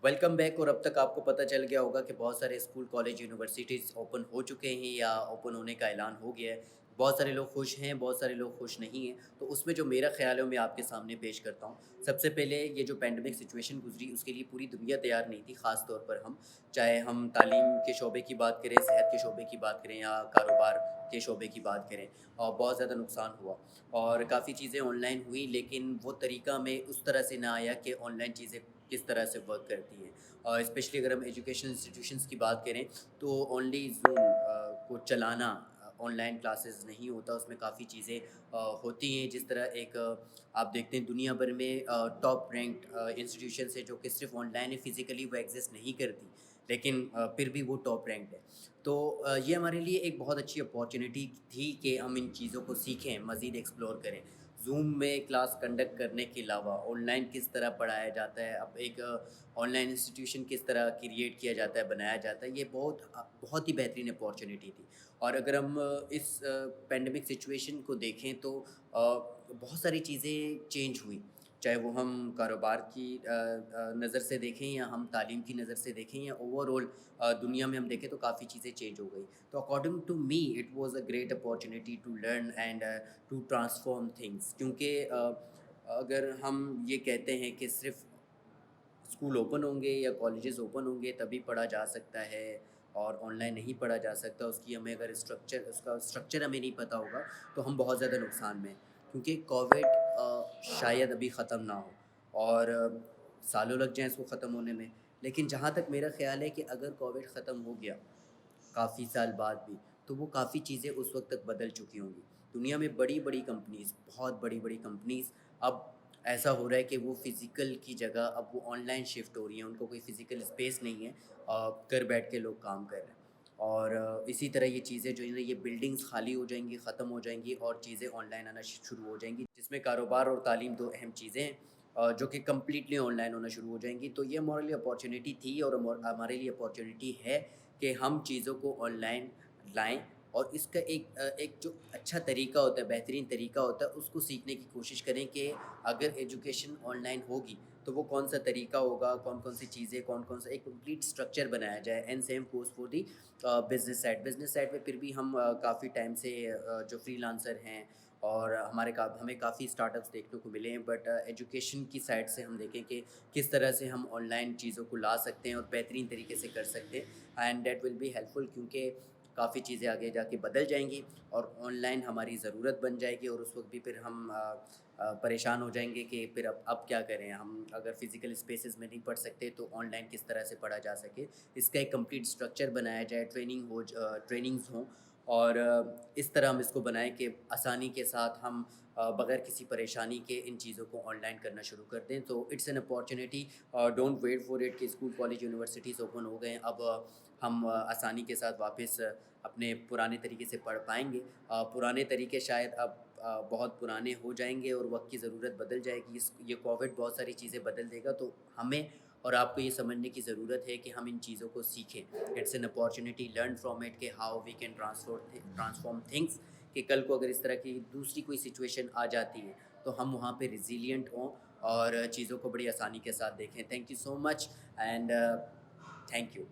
Welcome back. और अब तक आपको पता चल गया होगा कि बहुत सारे स्कूल, कॉलेज, यूनिवर्सिटीज़ ओपन हो चुके हैं या ओपन होने का ऐलान हो गया है। बहुत सारे लोग खुश हैं, बहुत सारे लोग खुश नहीं हैं। तो उसमें जो मेरा ख़्याल है वो मैं आपके सामने पेश करता हूँ। सबसे पहले ये जो पैंडेमिक सिचुएशन गुज़री उसके लिए पूरी दुनिया तैयार नहीं थी, ख़ास तौर पर हम। चाहे हम तालीम के शोबे की बात करें, सेहत के शोबे की बात करें या कारोबार के शोबे की बात करें, और बहुत ज़्यादा नुकसान हुआ और काफ़ी चीज़ें ऑनलाइन हुई, लेकिन वो तरीका में उस तरह से ना आया कि ऑनलाइन चीज़ें किस तरह से वर्क करती हैं। और स्पेशली अगर हम एजुकेशन इंस्टीट्यूशंस की बात करें तो ओनली ज़ूम को चलाना, ऑनलाइन क्लासेस नहीं होता, उसमें काफ़ी चीज़ें होती हैं। जिस तरह एक आप देखते हैं दुनिया भर में टॉप रैंक्ड इंस्टीट्यूशंस है जो कि सिर्फ ऑनलाइन है, फिज़िकली वो एग्जिस्ट नहीं करती, लेकिन फिर भी वो टॉप रैंक्ड है। तो ये हमारे लिए एक बहुत अच्छी अपॉर्चुनिटी थी कि हम इन चीज़ों को सीखें, मज़ीद एक्सप्लोर करें। ज़ूम में क्लास कंडक्ट करने के अलावा ऑनलाइन किस तरह पढ़ाया जाता है, अब एक ऑनलाइन इंस्टीट्यूशन किस तरह क्रिएट किया जाता है, बनाया जाता है, ये बहुत ही बेहतरीन अपॉर्चुनिटी थी। और अगर हम इस पैंडेमिक सिचुएशन को देखें तो बहुत सारी चीज़ें चेंज हुई, चाहे वो हम कारोबार की नज़र से देखें या हम तालीम की नज़र से देखें या ओवरऑल दुनिया में हम देखें तो काफ़ी चीज़ें चेंज हो गई। तो according to me it was a great opportunity to learn and to transform things, क्योंकि अगर हम ये कहते हैं कि सिर्फ़ स्कूल ओपन होंगे या कॉलेजेस ओपन होंगे तभी पढ़ा जा सकता है और ऑनलाइन नहीं पढ़ा जा सकता, उसकी हमें अगर उसका स्ट्रक्चर हमें नहीं पता होगा तो हम बहुत ज़्यादा नुकसान में हैं। क्योंकि कोविड शायद अभी ख़त्म ना हो और सालों लग जाएँ इसको ख़त्म होने में। लेकिन जहाँ तक मेरा ख़्याल है कि अगर कोविड ख़त्म हो गया काफ़ी साल बाद भी, तो वो काफ़ी चीज़ें उस वक़्त तक बदल चुकी होंगी। दुनिया में बड़ी-बड़ी कंपनीज़, बहुत बड़ी-बड़ी कंपनीज़, अब ऐसा हो रहा है कि वो फ़िज़िकल की जगह अब वो ऑनलाइन शिफ्ट हो रही हैं, उनको कोई फ़िज़िकल स्पेस नहीं है, घर बैठ के लोग काम कर रहे हैं। और इसी तरह ये चीज़ें जो है ना, ये बिल्डिंग्स खाली हो जाएँगी, ख़त्म हो जाएँगी और चीज़ें ऑनलाइन आना शुरू हो जाएँगी, जिसमें कारोबार और तालीम 2 अहम चीज़ें हैं, जो कि कंप्लीटली ऑनलाइन होना शुरू हो जाएँगी। तो ये हमारे लिए अपॉर्च्युनिटी थी और हमारे लिए अपॉर्च्युनिटी है कि हम चीज़ों को ऑनलाइन लाएँ और इसका एक जो अच्छा तरीका होता है, बेहतरीन तरीका होता है, उसको सीखने की कोशिश करें कि अगर एजुकेशन ऑनलाइन होगी, तो वो कौन-सा तरीका होगा, कौन-कौन सी चीज़ें, कौन-कौन सा एक कंप्लीट स्ट्रक्चर बनाया जाए। And same goes for the business side. Business side में फिर भी हम काफ़ी टाइम से जो फ्रीलांसर हैं और हमें काफ़ी स्टार्टअप्स देखने को मिले हैं, बट एजुकेशन की साइड से हम देखें कि किस तरह से हम ऑनलाइन चीज़ों को ला सकते हैं और बेहतरीन तरीके से कर सकते हैं, and that will be helpful, क्योंकि काफ़ी चीज़ें आगे जाके बदल जाएँगी और ऑनलाइन हमारी ज़रूरत बन जाएगी और उस वक़्त भी फिर हम परेशान हो जाएँगे कि फिर अब क्या करें? हम अगर फ़िज़िकल स्पेसेस में नहीं पढ़ सकते तो ऑनलाइन किस तरह से पढ़ा जा सके? इसका एक कंप्लीट स्ट्रक्चर बनाया जाए, ट्रेनिंग्स हों और इस तरह हम इसको बनाएँ कि आसानी के साथ हम बगैर किसी परेशानी के इन चीज़ों को ऑनलाइन करना शुरू कर दें। तो it's an opportunity, don't wait for it कि स्कूल, कॉलेज, यूनिवर्सिटीज़ ओपन हो गए हैं, अब हम आसानी के साथ वापस अपने पुराने तरीके से पढ़ पाएँगे। पुराने तरीके शायद अब बहुत पुराने हो जाएँगे और वक़्त की ज़रूरत बदल जाएगी। ये कोविड बहुत सारी चीज़ें बदल देगा, तो हमें और आपको ये समझने की ज़रूरत है कि हम इन चीज़ों को सीखें। It's an opportunity, learn from it कि how we can transform things, कि कल को अगर इस तरह की दूसरी कोई सिचुएशन आ जाती है, तो हम वहाँ पे रेज़िलिएंट हों और चीज़ों को बड़ी आसानी के साथ देखें। Thank you so much and thank you.